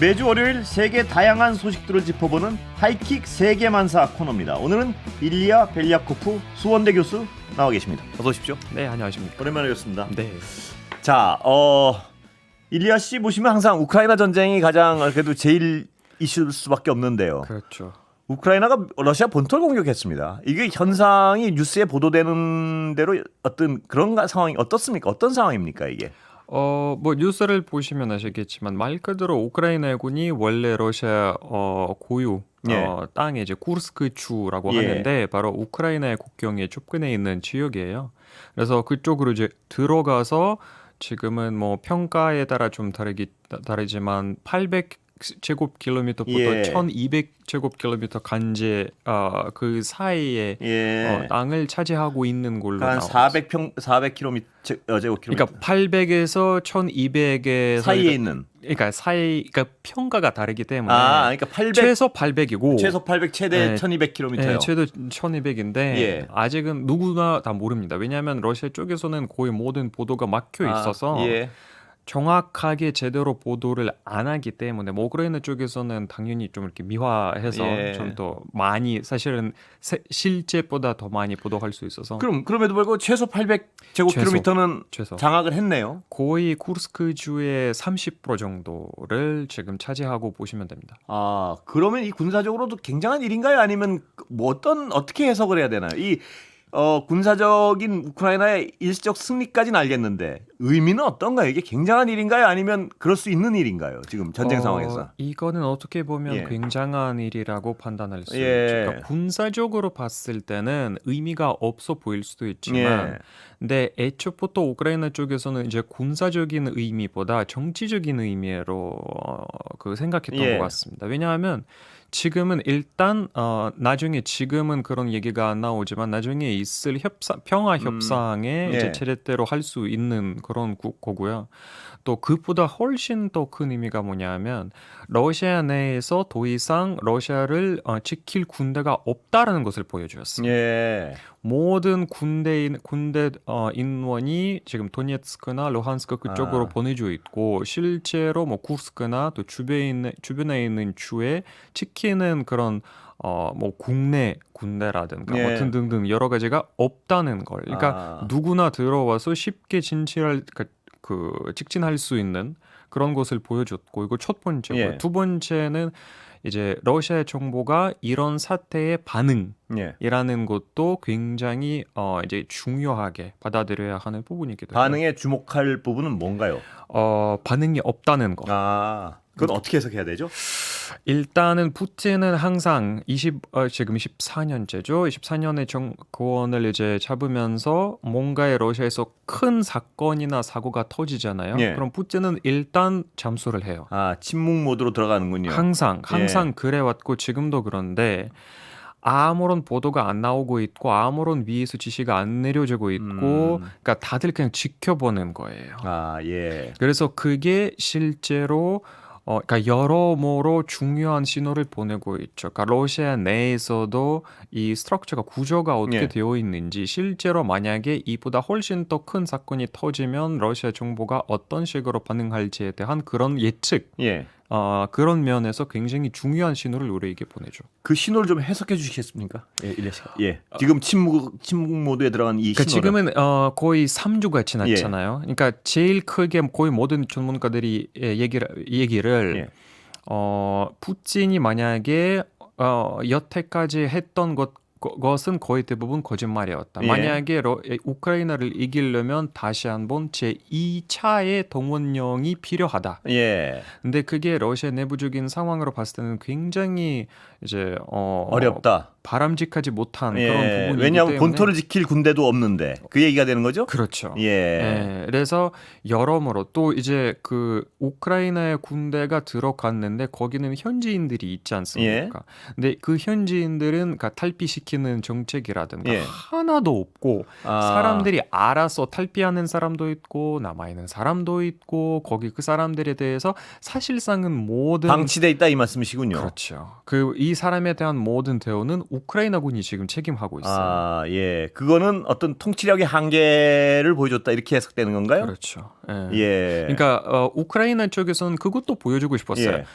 매주 월요일 세계 다양한 소식들을 짚어보는 하이킥 세계만사 코너입니다. 오늘은 일리아 벨리아코프 수원대 교수 나와 계십니다. 어서 오십시오. 네, 안녕하십니까. 오랜만에 뵙습니다. 네. 자, 일리아 씨 보시면 항상 우크라이나 전쟁이 가장 그래도 제일 이슈일 수밖에 없는데요. 그렇죠. 우크라이나가 러시아 본토를 공격했습니다. 이게 현상이 뉴스에 보도되는 대로 어떤 그런 상황이 어떻습니까? 어떤 상황입니까 이게? 뭐 뉴스를 보시면 아시겠지만 말 그대로 우크라이나 군이 원래 러시아 고유 예. 땅에 이제 쿠르스크 주라고 예. 하는데 바로 우크라이나의 국경에 접근해 있는 지역이에요. 그래서 그쪽으로 이제 들어가서 지금은 뭐 평가에 따라 좀 다르지만 800제곱킬로미터부터 예. 1200제곱킬로미터 간제 그 사이에 예. 땅을 차지하고 있는 걸로 한 나와 400km 제곱킬로미터. 그러니까 800에서 1200에 사이에 있는. 그러니까 평가가 다르기 때문에 그러니까 800 최소 800이고 최소 800 최대 네. 1200km요. 최소 1200인데 예. 아직은 누구나 다 모릅니다. 왜냐하면 러시아 쪽에서는 거의 모든 보도가 막혀 있어서 예. 정확하게 제대로 보도를 안 하기 때문에 뭐 우크라이나 쪽에서는 당연히 좀 이렇게 미화해서 예. 좀 더 많이 사실은 실제보다 더 많이 보도할 수 있어서 그럼에도 불구하고 최소 800제곱킬로미터는 최소 장악을 했네요. 거의 쿠르스크 주의 30% 정도를 지금 차지하고 보시면 됩니다. 그러면 이 군사적으로도 굉장한 일인가요? 아니면 뭐 어떻게 해석을 해야 되나요? 이 군사적인 우크라이나의 일시적 승리까지는 알겠는데 의미는 어떤가요? 이게 굉장한 일인가요? 아니면 그럴 수 있는 일인가요? 지금 전쟁 상황에서. 이거는 어떻게 보면 예. 굉장한 일이라고 판단할 수 예. 있죠. 그러니까 군사적으로 봤을 때는 의미가 없어 보일 수도 있지만 예. 근데 애초부터 우크라이나 쪽에서는 이제 군사적인 의미보다 정치적인 의미로 생각했던 예. 것 같습니다. 왜냐하면 지금은 일단 나중에 지금은 그런 얘기가 안 나오지만 나중에 있을 평화 협상에 예. 이제 제대로 할 수 있는 그런 거고요. 또 그보다 훨씬 더 큰 의미가 뭐냐면 러시아 내에서 더 이상 러시아를 지킬 군대가 없다라는 것을 보여주었어요. 예. 모든 군대 인원이 지금 도네츠크나 루한스크 그쪽으로 보내져 있고 실제로 뭐 쿠르스크나 또 주변에 있는 주에 지키는 그런 뭐 국내 군대라든가 예. 뭐 등등등 여러 가지가 없다는 걸. 그러니까 누구나 들어와서 쉽게 직진할 수 있는 그런 것을 보여줬고 이거 첫 번째고 예. 두 번째는 이제 러시아의 정보가 이런 사태의 반응이라는 것도 굉장히 이제 중요하게 받아들여야 하는 부분이기도 해요. 반응에 주목할 부분은 뭔가요? 반응이 없다는 거. 그건 어떻게 해석해야 되죠? 일단은 푸틴은 항상 지금 24년째죠. 24년의 정권을 이제 잡으면서 뭔가의 러시아에서 큰 사건이나 사고가 터지잖아요. 예. 그럼 푸틴은 일단 잠수를 해요. 침묵 모드로 들어가는군요. 항상 예. 그래왔고 지금도 그런데 아무런 보도가 안 나오고 있고 아무런 위에서 지시가 안 내려지고 있고 그러니까 다들 그냥 지켜보는 거예요. 예. 그래서 그게 실제로 그러니까 여러모로 중요한 신호를 보내고 있죠. 그러니까 러시아 내에서도 이 스트럭처가 구조가 어떻게 예. 되어 있는지 실제로 만약에 이보다 훨씬 더 큰 사건이 터지면 러시아 정부가 어떤 식으로 반응할지에 대한 그런 예측 예. 그런 면에서 굉장히 중요한 신호를 우리에게 보내죠. 그 신호를 좀 해석해 주시겠습니까? 일리아 씨가. 예. 지금 침묵 모드에 들어간 이 그러니까 신호를. 지금은 거의 3주가 지났잖아요. 그러니까 제일 크게 거의 모든 전문가들이 얘기를 예. 푸틴이 만약에 여태까지 했던 것은 거의 대부분 거짓말이었다. 예. 만약에 우크라이나를 이기려면 다시 한번 제2차의 동원령이 필요하다. 예. 근데 그게 러시아 내부적인 상황으로 봤을 때는 굉장히 이제 어렵다. 바람직하지 못한 예. 그런 부분이기 왜냐하면 때문에 본토를 지킬 군대도 없는데 그 얘기가 되는 거죠? 그렇죠. 예. 예, 그래서 여러모로 또 이제 그 우크라이나의 군대가 들어갔는데 거기는 현지인들이 있지 않습니까? 근데 그 현지인들은 탈피시킨 지키는 정책이라든가 예. 하나도 없고 사람들이 알아서 탈피하는 사람도 있고 남아있는 사람도 있고 거기 그 사람들에 대해서 사실상은 모든 방치돼 있다 이 말씀이시군요. 그렇죠. 그 이 사람에 대한 모든 대우는 우크라이나군이 지금 책임하고 있어요. 예. 그거는 어떤 통치력의 한계를 보여줬다 이렇게 해석되는 건가요? 그렇죠. 예. 예. 그러니까 우크라이나 쪽에서는 그것도 보여주고 싶었어요. 예.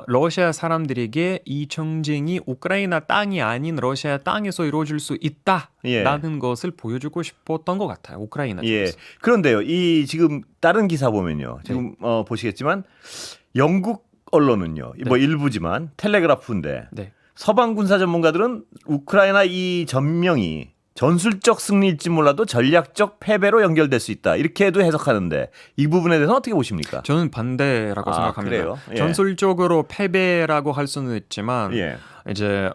러시아 사람들에게 이 정쟁이 우크라이나 땅이 아닌 러시아 땅에서 이루어질 수 있다라는 것을 보여주고 싶었던 것 같아요. 우크라이나 예. 쪽에서. 그런데요, 이 지금 다른 기사 보면요, 지금 보시겠지만 영국 언론은요, 뭐 일부지만 텔레그라프인데 네. 서방 군사 전문가들은 우크라이나 이 전명이 전술적 승리일지 몰라도 전략적 패배로 연결될 수 있다 이렇게도 해석하는데 이 부분에 대해서 어떻게 보십니까? 저는 반대라고 생각합니다. 그래요? 예. 전술적으로 패배라고 할 수는 있지만 예. 이제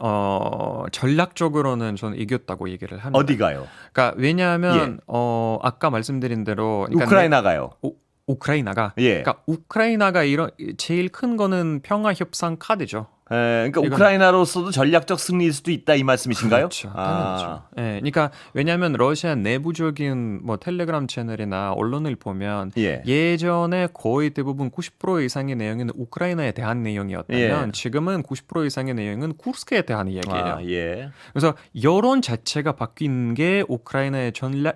전략적으로는 저는 이겼다고 얘기를 합니다. 어디가요? 그러니까 왜냐하면 아까 말씀드린 대로 그러니까 우크라이나가요. 우크라이나가 예. 그러니까 우크라이나가 이런 제일 큰 거는 평화 협상 카드죠. 그러니까 이건- 우크라이나로서도 전략적 승리일 수도 있다 이 말씀이신가요? 그렇죠. 당연하죠. 예, 그러니까 왜냐하면 러시아 내부적인 뭐 텔레그램 채널이나 언론을 보면 예. 예전에 거의 대부분 90% 이상의 내용은 우크라이나에 대한 내용이었다면 예. 지금은 90% 이상의 내용은 쿠르스크에 대한 이야기예요. 예. 그래서 여론 자체가 바뀐 게 우크라이나의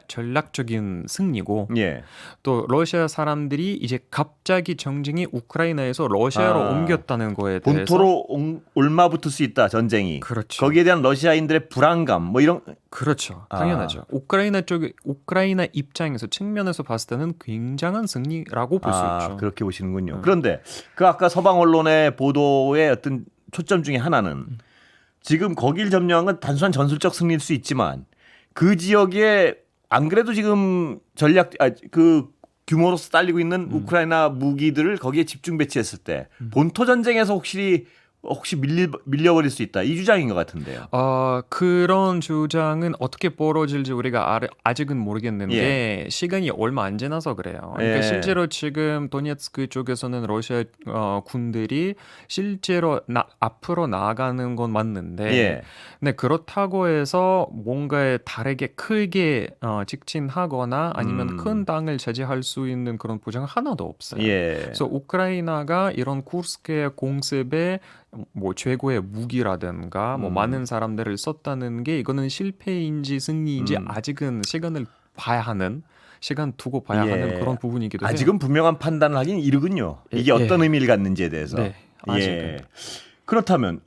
전략적인 승리고 예. 또 러시아 사람들이 이제 갑자기 정쟁이 우크라이나에서 러시아로 옮겼다는 거에 대해서 본토로 올마붙을 수 있다 전쟁이. 그렇죠. 거기에 대한 러시아인들의 불안감 뭐 이런. 그렇죠. 당연하죠. 우크라이나 입장에서 측면에서 봤을 때는 굉장한 승리라고 볼 수 있죠. 그렇게 보시는군요. 그런데 그 아까 서방 언론의 보도의 어떤 초점 중에 하나는 지금 거길 점령한 건 단순한 전술적 승리일 수 있지만 그 지역에 안 그래도 지금 그 규모로서 딸리고 있는 우크라이나 무기들을 거기에 집중 배치했을 때 본토 전쟁에서 혹시 밀려버릴 수 있다 이 주장인 것 같은데요. 그런 주장은 어떻게 벌어질지 우리가 아직은 모르겠는데 시간이 얼마 안 지나서 그래요. 그러니까 실제로 지금 도네츠크 쪽에서는 러시아 군들이 실제로 앞으로 나아가는 건 맞는데 근데 그렇다고 해서 뭔가에 다르게 크게 직진하거나 아니면 큰 땅을 차지할 수 있는 그런 보장 하나도 없어요. 그래서 우크라이나가 이런 쿠르스크의 공습에 뭐 최고의 무기라든가 뭐 많은 사람들을 썼다는 게 이거는 실패인지 승리인지 아직은 시간 두고 봐야 하는 그런 부분이기도 해요. 아직은 분명한 판단을 하긴 이르군요. 이게 어떤 의미를 갖는지에 대해서. 네, 아직은. 그렇다면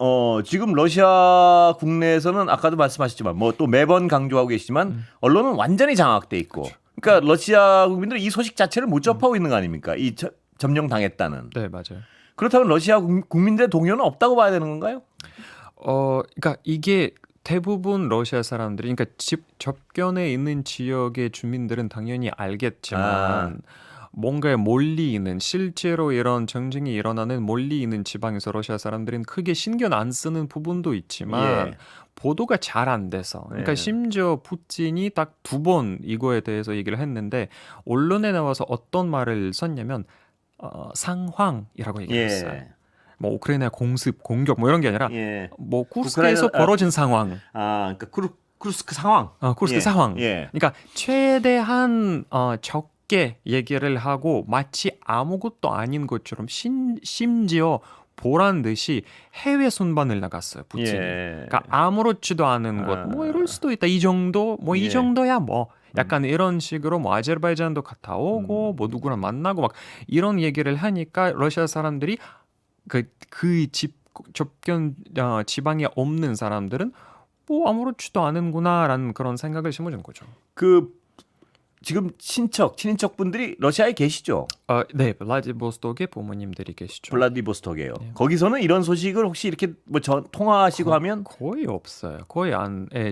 지금 러시아 국내에서는 아까도 말씀하셨지만 뭐 또 매번 강조하고 계시지만 언론은 완전히 장악돼 있고, 그러니까 러시아 국민들은 이 소식 자체를 못 접하고 있는 거 아닙니까? 이 점령당했다는. 네, 맞아요. 그렇다면 러시아 국민들의 동요는 없다고 봐야 되는 건가요? 그러니까 이게 대부분 러시아 사람들이 그러니까 접견에 있는 지역의 주민들은 당연히 알겠지만 뭔가 멀리 있는 실제로 이런 전쟁이 일어나는 멀리 있는 지방에서 러시아 사람들은 크게 신경 안 쓰는 부분도 있지만 보도가 잘 안 돼서 그러니까 심지어 푸틴이 딱 2번 이거에 대해서 얘기를 했는데 언론에 나와서 어떤 말을 썼냐면 상황이라고 얘기했어요. 뭐 우크라이나 공습, 공격 뭐 이런 게 아니라 뭐 쿠르스크에서 벌어진 상황. 그러니까 쿠르스크 상황. 쿠르스크 상황. 그러니까 최대한 적게 얘기를 하고 마치 아무것도 아닌 것처럼 심지어 보란 듯이 해외 순반을 나갔어요. 푸틴이. 그러니까 아무렇지도 않은 것. 뭐 이럴 수도 있다. 이 정도. 뭐 이 정도야 뭐. 약간 이런 식으로 뭐 아제르바이잔도 갔다 오고 뭐 누구랑 만나고 막 이런 얘기를 하니까 러시아 사람들이 접견 지방에 없는 사람들은 뭐 아무렇지도 않은구나라는 그런 생각을 심어준 거죠. 지금 친인척 분들이 러시아에 계시죠? 네, 블라디보스톡에 부모님들이 계시죠. 블라디보스톡이에요. 거기서는 이런 소식을 혹시 이렇게 뭐 통화하시고 하면 거의 없어요. 거의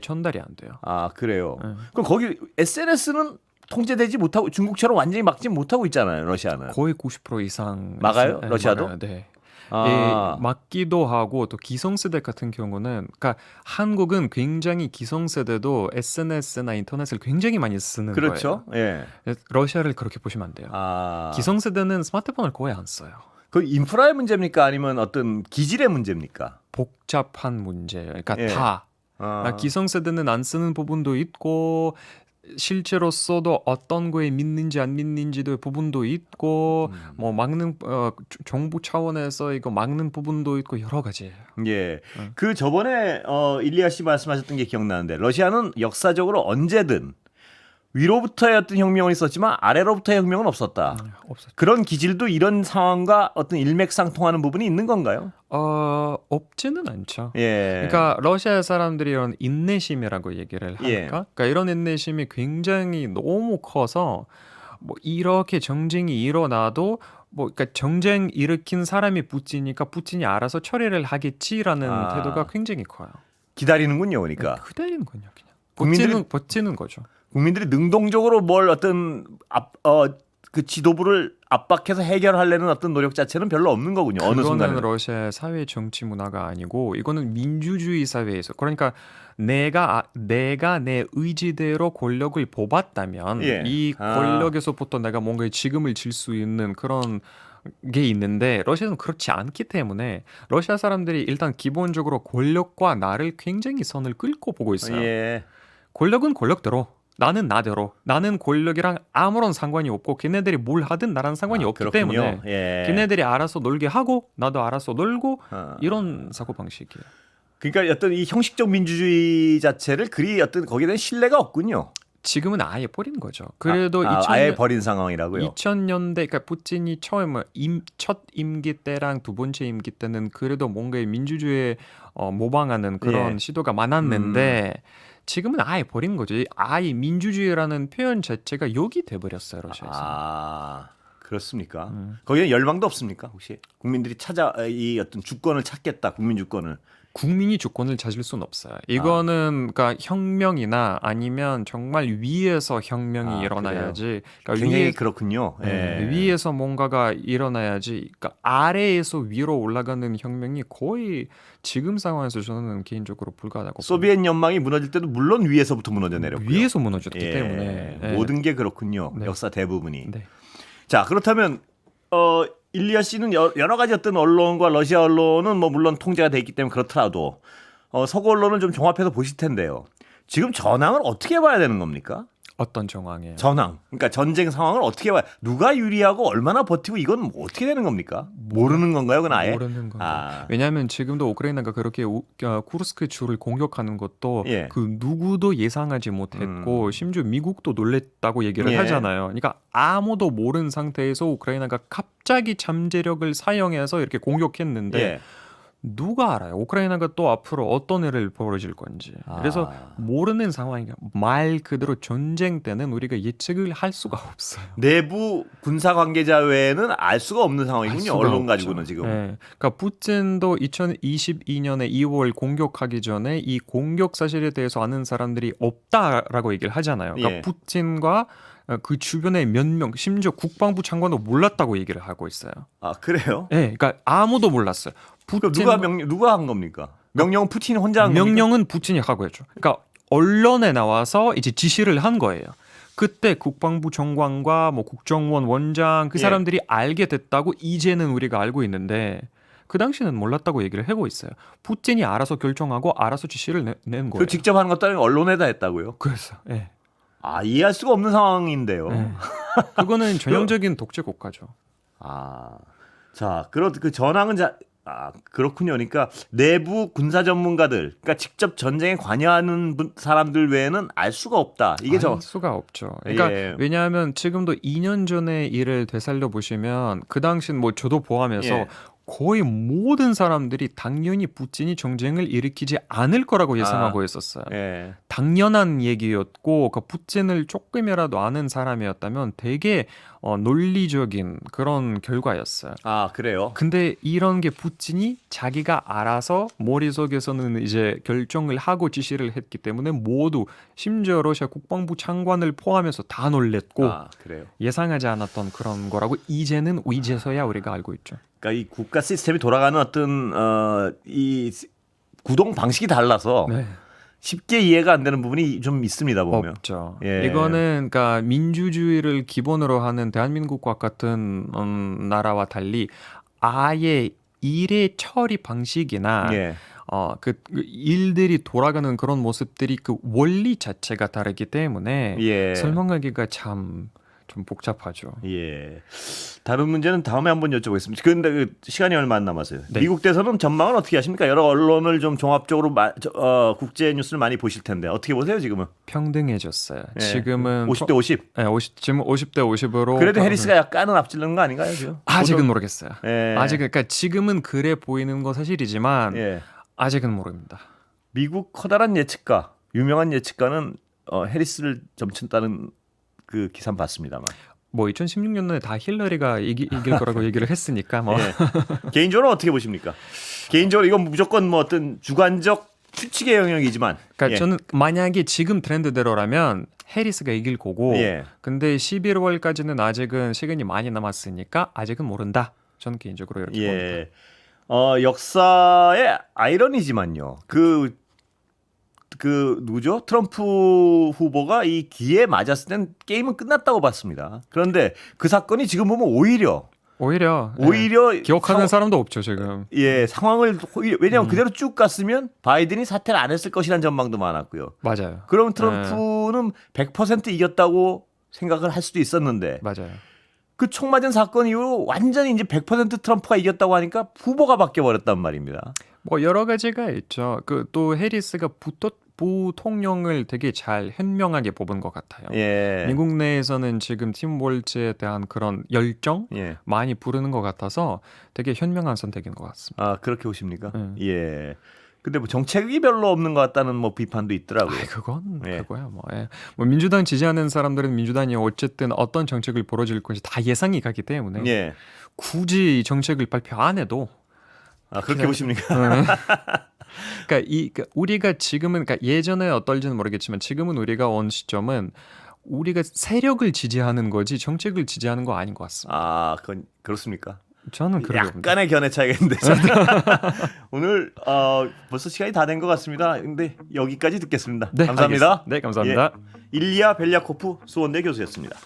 전달이 안 돼요. 그래요. 그럼 거기 SNS는 통제되지 못하고 중국처럼 완전히 막지 못하고 있잖아요. 러시아는. 거의 90% 이상 막아요? 러시아도? 막아요. 네. 막기도 하고 또 기성세대 같은 경우는 그러니까 한국은 굉장히 기성세대도 SNS나 인터넷을 굉장히 많이 쓰는 그렇죠. 거예요. 러시아를 그렇게 보시면 안 돼요. 기성세대는 스마트폰을 거의 안 써요. 그 인프라의 문제입니까? 아니면 어떤 기질의 문제입니까? 복잡한 문제예요. 그러니까 다 기성세대는 안 쓰는 부분도 있고 실제로 써도 어떤 거에 믿는지 안 믿는지도 부분도 있고 뭐 막는 정부 차원에서 이거 막는 부분도 있고 여러 가지예요. 예. 그 저번에 일리아 씨 말씀하셨던 게 기억나는데 러시아는 역사적으로 언제든 위로부터의 어떤 혁명은 있었지만 아래로부터의 혁명은 없었다. 없었죠. 그런 기질도 이런 상황과 어떤 일맥상통하는 부분이 있는 건가요? 없지는 않죠. 예. 그러니까 러시아 사람들이 이런 인내심이라고 얘기를 할까? 예. 그러니까 이런 인내심이 굉장히 너무 커서 뭐 이렇게 정쟁이 일어나도 뭐 그러니까 정쟁 일으킨 사람이 푸틴이니까 푸틴이 알아서 처리를 하겠지라는 태도가 굉장히 커요. 기다리는군요, 그러니까. 그대로는 거냐 그냥. 국민들이- 버티는 거죠. 국민들이 능동적으로 뭘 어떤 그 지도부를 압박해서 해결하려는 어떤 노력 자체는 별로 없는 거군요. 어느 그거는 순간에. 러시아의 사회 정치 문화가 아니고 이거는 민주주의 사회에서 그러니까 내가 내 의지대로 권력을 뽑았다면 예. 이 권력에서부터 내가 뭔가 직음을 질 수 있는 그런 게 있는데 러시아는 그렇지 않기 때문에 러시아 사람들이 일단 기본적으로 권력과 나를 굉장히 선을 긋고 보고 있어요. 예. 권력은 권력대로 나는 나대로 나는 권력이랑 아무런 상관이 없고 걔네들이 뭘 하든 나랑 상관이 없기 그렇군요. 때문에 예. 걔네들이 알아서 놀게 하고 나도 알아서 놀고 어. 이런 사고 방식이에요. 그러니까 어떤 이 형식적 민주주의 자체를 그리 어떤 거기에 대한 신뢰가 없군요. 지금은 아예 버린 거죠. 그래도 아예 버린 상황이라고요. 2000년대 그러니까 푸틴이 처음 첫 임기 때랑 두 번째 임기 때는 그래도 뭔가 민주주의에 모방하는 그런 예. 시도가 많았는데 지금은 아예 버린 거죠. 아예 민주주의라는 표현 자체가 욕이 돼버렸어요 러시아에서. 그렇습니까? 거기는 열망도 없습니까? 혹시 국민들이 이 어떤 주권을 찾겠다, 국민 주권을. 국민이 주권을 찾을 수는 없어요. 이거는 그러니까 혁명이나 아니면 정말 위에서 혁명이 일어나야지. 그러니까 굉장히 그렇군요. 예. 위에서 뭔가가 일어나야지. 그러니까 아래에서 위로 올라가는 혁명이 거의 지금 상황에서 저는 개인적으로 불가하다고 소비에트 연망이 무너질 때도 물론 위에서부터 무너져 내렸고요. 위에서 무너졌기 예. 때문에 모든 게 그렇군요. 네. 역사 대부분이. 네. 자, 그렇다면 일리아 씨는 여러 가지 어떤 언론과 러시아 언론은 뭐 물론 통제가 돼 있기 때문에 그렇더라도 서구 언론을 좀 종합해서 보실 텐데요. 지금 전황을 어떻게 봐야 되는 겁니까? 어떤 정황이에요? 전황. 그러니까 전쟁 상황을 어떻게 봐야 누가 유리하고 얼마나 버티고 이건 뭐 어떻게 되는 겁니까? 모르는 건가요? 그건 아예? 모르는 건가요? 왜냐하면 지금도 우크라이나가 그렇게 쿠르스크 주를 공격하는 것도 예. 그 누구도 예상하지 못했고 심지어 미국도 놀랬다고 얘기를 예. 하잖아요. 그러니까 아무도 모르는 상태에서 우크라이나가 갑자기 잠재력을 사용해서 이렇게 공격했는데 예. 누가 알아요? 우크라이나가 또 앞으로 어떤 일을 벌어질 건지. 그래서 모르는 상황이니까 말 그대로 전쟁 때는 우리가 예측을 할 수가 없어요. 내부 군사 관계자 외에는 알 수가 없는 상황이군요. 언론 가지고는 지금. 네. 그러니까 푸틴도 2022년에 2월 공격하기 전에 이 공격 사실에 대해서 아는 사람들이 없다라고 얘기를 하잖아요. 그러니까 예. 푸틴과 그 주변에 몇 명, 심지어 국방부 장관도 몰랐다고 얘기를 하고 있어요. 그래요? 네, 그러니까 아무도 몰랐어요. 그럼 누가 한 겁니까? 명령은 푸틴이 혼자 한 겁니까? 명령은 푸틴이 하고 했죠. 그러니까 언론에 나와서 이제 지시를 한 거예요. 그때 국방부 장관과 뭐 국정원 원장 그 사람들이 알게 됐다고 이제는 우리가 알고 있는데 그 당시는 몰랐다고 얘기를 하고 있어요. 푸틴이 알아서 결정하고 알아서 지시를 낸 거예요. 그 직접 하는 것도 아니고 언론에다 했다고요? 그래서 이해할 수가 없는 상황인데요. 그거는 전형적인 독재 국가죠. 자, 그 전황은 그렇군요. 그러니까 내부 군사 전문가들, 그러니까 직접 전쟁에 관여하는 사람들 외에는 알 수가 없다. 이게 알 수가 없죠. 그러니까 왜냐하면 지금도 2년 전의 일을 되살려 보시면 그 당시 뭐 저도 포함해서 거의 모든 사람들이 당연히 푸틴이 전쟁을 일으키지 않을 거라고 예상하고 있었어요. 당연한 얘기였고 그 푸틴을 조금이라도 아는 사람이었다면 되게 논리적인 그런 결과였어요. 그래요? 근데 이런 게 푸틴이 자기가 알아서 머릿속에서는 이제 결정을 하고 지시를 했기 때문에 모두 심지어 러시아 국방부 장관을 포함해서 다 놀랬고 그래요? 예상하지 않았던 그런 거라고 이제는 이제서야 우리가 알고 있죠. 그러니까 이 국가 시스템이 돌아가는 어떤 이 구동 방식이 달라서 쉽게 이해가 안 되는 부분이 좀 있습니다 보면. 없죠. 이거는 그러니까 민주주의를 기본으로 하는 대한민국과 같은 나라와 달리 아예 일의 처리 방식이나 그 일들이 돌아가는 그런 모습들이 그 원리 자체가 다르기 때문에 예. 설명하기가 참 좀 복잡하죠. 예. 다른 문제는 다음에 한번 여쭤보겠습니다. 그런데 그 시간이 얼마 안 남았어요. 네. 미국 대선은 전망은 어떻게 하십니까? 여러 언론을 좀 종합적으로 국제 뉴스를 많이 보실 텐데 어떻게 보세요 지금은? 평등해졌어요. 예. 지금은 50대 50. 네, 지금 50대 50으로 그래도 해리스가 약간은 앞지르는 거 아닌가요 지금? 아직은 모르겠어요. 예. 아직은 그러니까 지금은 그래 보이는 거 사실이지만 예. 아직은 모릅니다. 미국 커다란 예측가, 유명한 예측가는 해리스를 점친다는 그 기사 봤습니다만. 뭐 2016년에 다 힐러리가 이길 거라고 얘기를 했으니까 뭐 예. 개인적으로 어떻게 보십니까? 개인적으로 이건 무조건 뭐 어떤 주관적 추측의 영역이지만. 그러니까 예. 저는 만약에 지금 트렌드대로라면 해리스가 이길 거고 예. 근데 11월까지는 아직은 시간이 많이 남았으니까 아직은 모른다. 저는 개인적으로 이렇게 봅니다. 예. 역사의 아이러니지만요. 그 누구죠? 트럼프 후보가 이 기에 맞았을 땐 게임은 끝났다고 봤습니다. 그런데 그 사건이 지금 보면 오히려 오히려 기억하는 사람도 없죠 지금. 상황을 왜냐하면 그대로 쭉 갔으면 바이든이 사퇴를 안 했을 것이라는 전망도 많았고요. 맞아요. 그러면 트럼프는 100% 이겼다고 생각을 할 수도 있었는데 맞아요. 그 총 맞은 사건 이후로 완전히 이제 100% 트럼프가 이겼다고 하니까 후보가 바뀌어 버렸단 말입니다. 뭐 여러 가지가 있죠. 그 또 해리스가 부통령을 되게 잘 현명하게 뽑은 것 같아요. 예. 미국 내에서는 지금 팀 월즈에 대한 그런 열정 예. 많이 부르는 것 같아서 되게 현명한 선택인 것 같습니다. 아 그렇게 보십니까? 예. 근데 뭐 정책이 별로 없는 것 같다는 뭐 비판도 있더라고요. 그건 예. 그거야 뭐. 예. 뭐 민주당 지지하는 사람들은 민주당이 어쨌든 어떤 정책을 벌어질 것이 다 예상이 가기 때문에 예. 굳이 이 정책을 발표 안 해도 그렇게 그냥- 보십니까? 그러니까 우리가 지금은 그러니까 예전에 어떨지는 모르겠지만 지금은 우리가 온 시점은 우리가 세력을 지지하는 거지 정책을 지지하는 거 아닌 것 같습니다. 그건 그렇습니까? 저는 그렇게 봅니다. 약간의 견해 차이가 있는데 오늘 벌써 시간이 다 된 것 같습니다. 근데 여기까지 듣겠습니다. 네, 감사합니다. 알겠습니다. 네, 감사합니다. 예. 일리아 벨리아코프 수원대 교수였습니다.